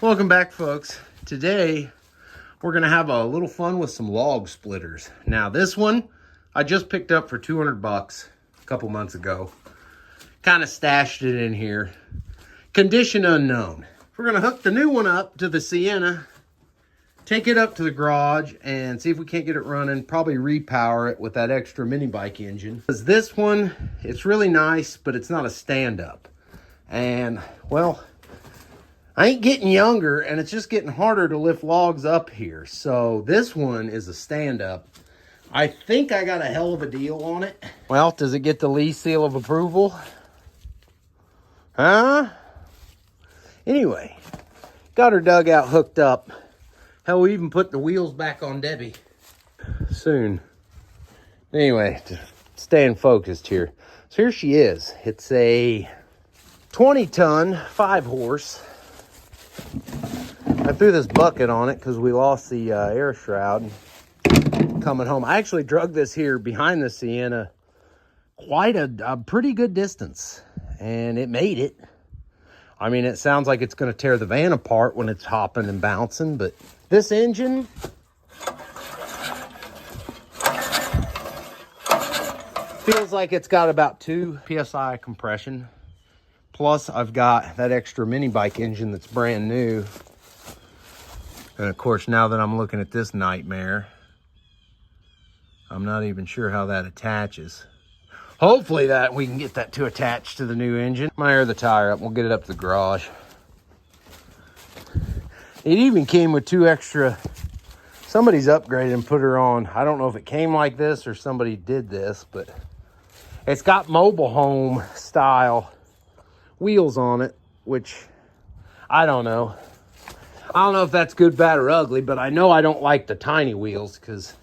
Welcome back, folks. Today we're gonna have a little fun with some log splitters. Now this one I just picked up for 200 bucks a couple months ago. Kind of stashed it in here. Condition unknown. We're gonna hook the new one up to the Sienna, take it up to the garage and see if we can't get it running. Probably repower it with that extra mini bike engine. Because this one, it's really nice, but it's not a stand-up. And well, I ain't getting younger, and it's just getting harder to lift logs up here. So this one is a stand-up. I think I got a hell of a deal on it. Well, does it get the Lee seal of approval? Huh? Anyway, got her dugout hooked up. Hell, we even put the wheels back on Debbie. Soon. Anyway, staying focused here. So here she is. It's a 20-ton, 5-horse. I threw this bucket on it because we lost the air shroud coming home. I actually drug this here behind the Sienna quite a pretty good distance, and it made it. I mean, it sounds like it's going to tear the van apart when it's hopping and bouncing, but this engine feels like it's got about 2 PSI compression. Plus, I've got that extra mini bike engine that's brand new. And of course, now that I'm looking at this nightmare, I'm not even sure how that attaches. Hopefully that we can get that to attach to the new engine. I'm gonna air the tire up. We'll get it up to the garage. It even came with 2 extra. Somebody's upgraded and put her on. I don't know if it came like this or somebody did this, but it's got mobile home style wheels on it, which I don't know. I don't know if that's good, bad, or ugly, but I know I don't like the tiny wheels because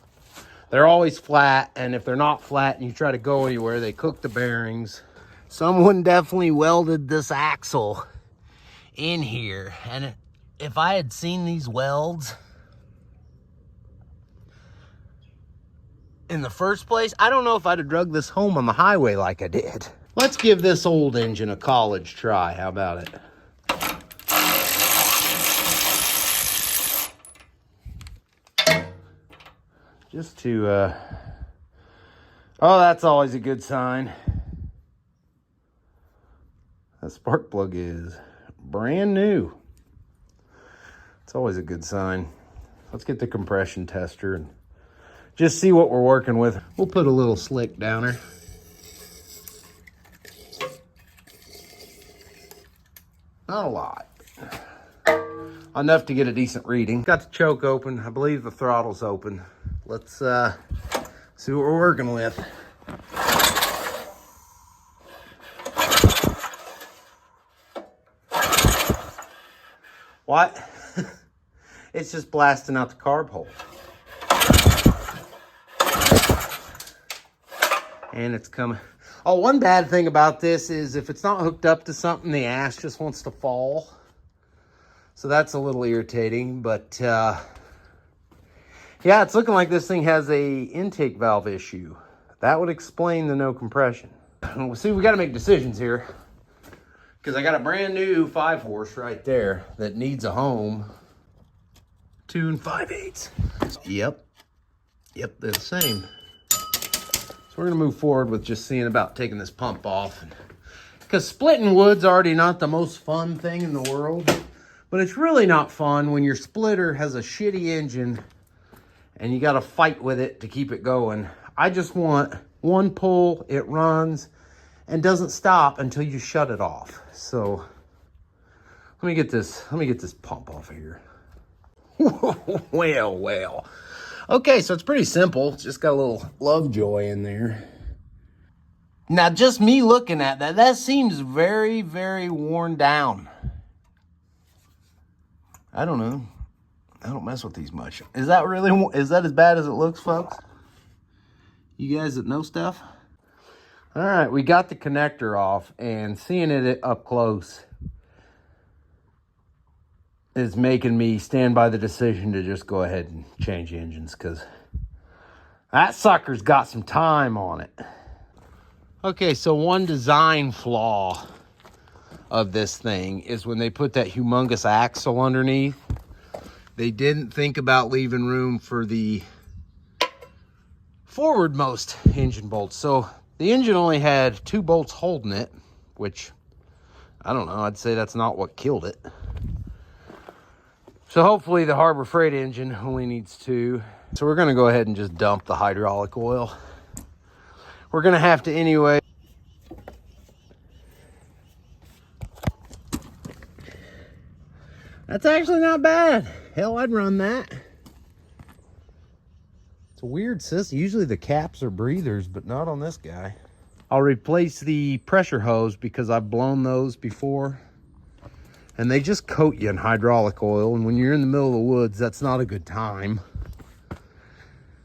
they're always flat, and if they're not flat and you try to go anywhere, they cook the bearings. Someone definitely welded this axle in here, and if I had seen these welds in the first place, I don't know if I'd have drug this home on the highway like I did. Let's give this old engine a college try. How about it? Just to, oh, that's always a good sign. That spark plug is brand new. It's always a good sign. Let's get the compression tester and just see what we're working with. We'll put a little slick downer. Not a lot. Enough to get a decent reading. Got the choke open. I believe the throttle's open. Let's see what we're working with. What? It's just blasting out the carb hole. And it's coming. Oh, one bad thing about this is if it's not hooked up to something, the ash just wants to fall. So that's a little irritating, but yeah, it's looking like this thing has a intake valve issue. That would explain the no compression. See, we got to make decisions here because I got a brand new 5-horse right there that needs a home. 2 5/8. Yep, they're the same. So we're gonna move forward with just seeing about taking this pump off, because splitting wood's already not the most fun thing in the world. But it's really not fun when your splitter has a shitty engine and you got to fight with it to keep it going. I just want one pull, it runs, and doesn't stop until you shut it off. So let me get this pump off of here. Well. Okay, so it's pretty simple. It's just got a little Lovejoy in there. Now, just me looking at that seems very, very worn down. I don't know. I don't mess with these much. Is that as bad as it looks, folks? You guys that know stuff? All right, we got the connector off, and seeing it up close is making me stand by the decision to just go ahead and change engines, because that sucker's got some time on it. Okay, so one design flaw of this thing is when they put that humongous axle underneath, they didn't think about leaving room for the forwardmost engine bolts. So the engine only had 2 bolts holding it, which, I don't know, I'd say that's not what killed it. So hopefully the Harbor Freight engine only needs 2. So we're gonna go ahead and just dump the hydraulic oil. We're gonna have to anyway. That's actually not bad. Hell, I'd run that. It's a weird system. Usually the caps are breathers, but not on this guy. I'll replace the pressure hose because I've blown those before. And they just coat you in hydraulic oil. And when you're in the middle of the woods, that's not a good time.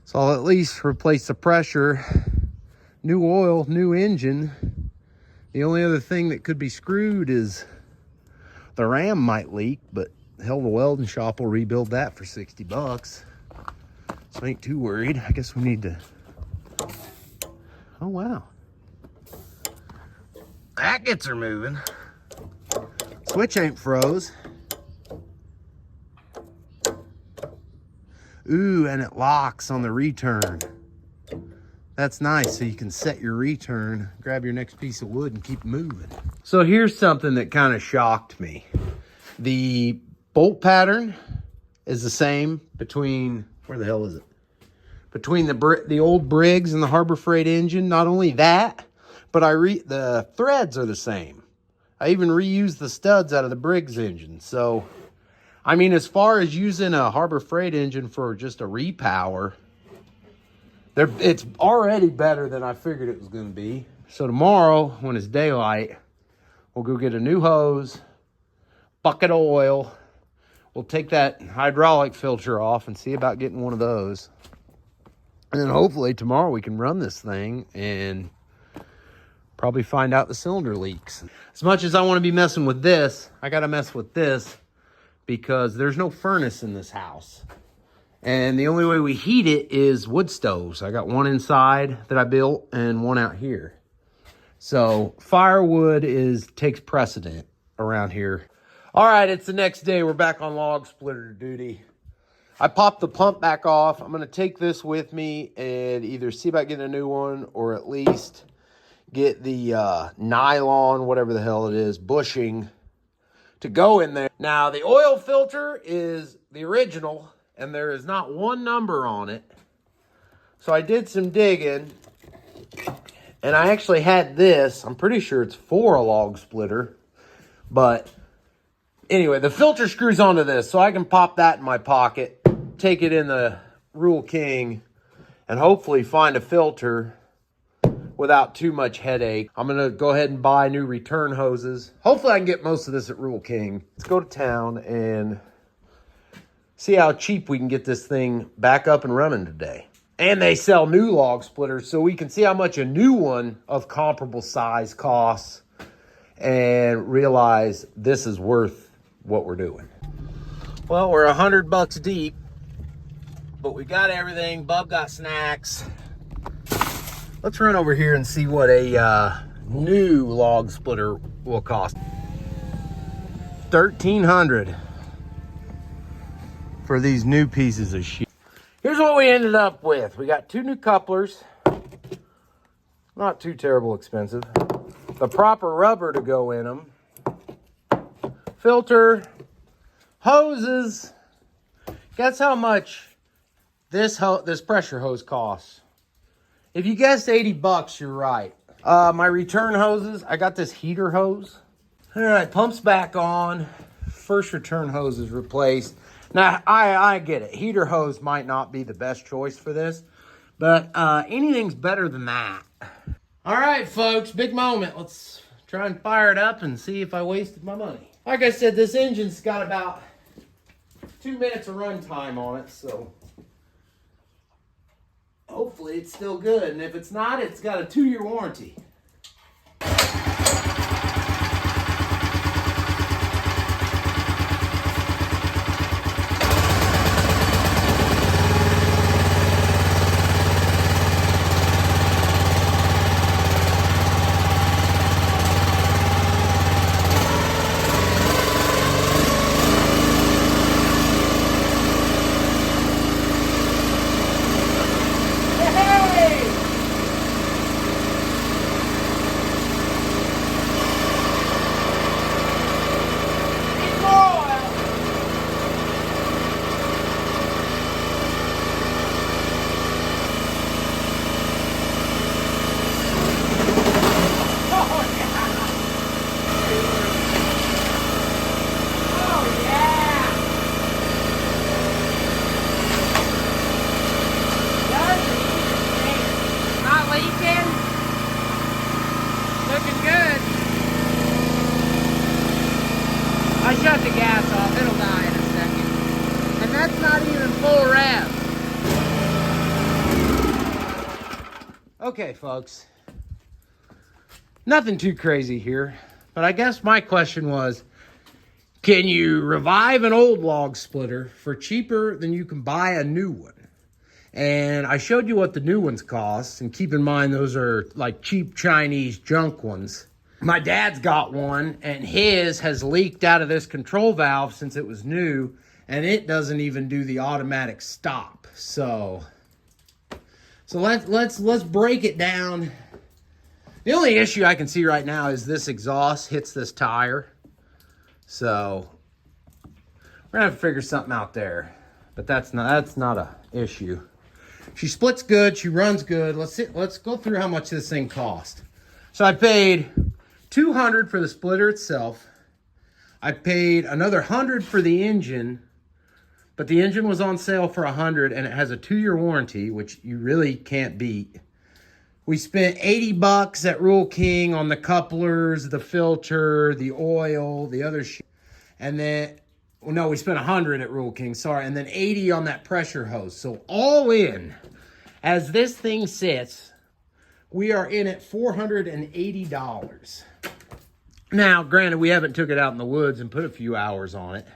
So I'll at least replace the pressure. New oil, new engine. The only other thing that could be screwed is the ram might leak, but hell, the welding shop will rebuild that for 60 bucks. So I ain't too worried. I guess we need to... Oh, wow. That gets her moving. Switch ain't froze. Ooh, and it locks on the return. That's nice, so you can set your return, grab your next piece of wood, and keep moving. So here's something that kind of shocked me. The bolt pattern is the same between, where the hell is it? Between the old Briggs and the Harbor Freight engine. Not only that, but the threads are the same. I even reused the studs out of the Briggs engine. So, I mean, as far as using a Harbor Freight engine for just a repower, it's already better than I figured it was going to be. So tomorrow, when it's daylight, we'll go get a new hose, bucket of oil. We'll take that hydraulic filter off and see about getting one of those. And then hopefully tomorrow we can run this thing and probably find out the cylinder leaks. As much as I want to be messing with this, I got to mess with this because there's no furnace in this house. And the only way we heat it is wood stoves. I got one inside that I built and one out here. So firewood takes precedent around here. All right, it's the next day. We're back on log splitter duty. I popped the pump back off. I'm going to take this with me and either see about getting a new one or at least get the nylon, whatever the hell it is, bushing to go in there. Now, the oil filter is the original, and there is not one number on it. So I did some digging, and I actually had this. I'm pretty sure it's for a log splitter. But anyway, the filter screws onto this, so I can pop that in my pocket, take it in the Rule King, and hopefully find a filter without too much headache. I'm going to go ahead and buy new return hoses. Hopefully I can get most of this at Rule King. Let's go to town and see how cheap we can get this thing back up and running today. And they sell new log splitters, so we can see how much a new one of comparable size costs and realize this is worth what we're doing. Well, we're $100 deep, but we got everything. Bub got snacks. Let's run over here and see what a new log splitter will cost. $1,300 for these new pieces of shit. Here's what we ended up with. We got 2 new couplers. Not too terrible expensive. The proper rubber to go in them. Filter. Hoses. Guess how much this pressure hose costs? If you guessed 80 bucks, you're right. My return hoses, I got this heater hose. All right, pump's back on. First return hose is replaced. Now, I get it. Heater hose might not be the best choice for this, but anything's better than that. All right, folks, big moment. Let's try and fire it up and see if I wasted my money. Like I said, this engine's got about 2 minutes of run time on it, so hopefully it's still good. And if it's not, it's got a 2-year warranty. Okay, folks. Nothing too crazy here, but I guess my question was, can you revive an old log splitter for cheaper than you can buy a new one? And I showed you what the new ones cost, and keep in mind those are like cheap Chinese junk ones. My dad's got one, and his has leaked out of this control valve since it was new, and it doesn't even do the automatic stop. So let's break it down. The only issue I can see right now is this exhaust hits this tire. So we're gonna have to figure something out there, but that's not a issue. She splits good, she runs good. Let's go through how much this thing cost. So I paid $200 for the splitter itself. I paid another $100 for the engine, but the engine was on sale for $100, and it has a 2-year warranty, which you really can't beat. We spent $80 at Rural King on the couplers, the filter, the oil, the other shit. And then, well, no, we spent $100 at Rural King, sorry. And then $80 on that pressure hose. So all in, as this thing sits, we are in at $480. Now, granted, we haven't took it out in the woods and put a few hours on it.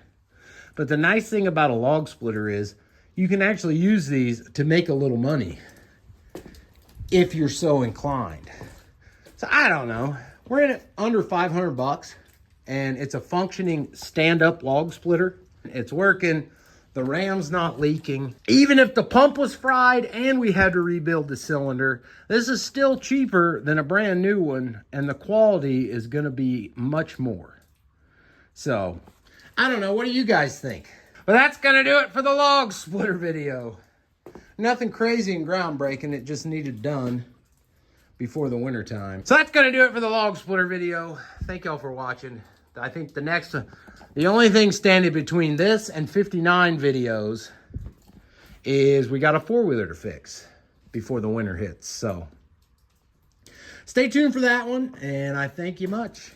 But the nice thing about a log splitter is you can actually use these to make a little money if you're so inclined. So I don't know. We're in at under $500, and it's a functioning stand-up log splitter. It's working. The ram's not leaking. Even if the pump was fried and we had to rebuild the cylinder, this is still cheaper than a brand new one, and the quality is going to be much more. So I don't know. What do you guys think? But that's going to do it for the log splitter video. Nothing crazy and groundbreaking. It just needed done before the winter time. So that's going to do it for the log splitter video. Thank y'all for watching. I think the only thing standing between this and 59 videos is we got a 4-wheeler to fix before the winter hits. So stay tuned for that one, and I thank you much.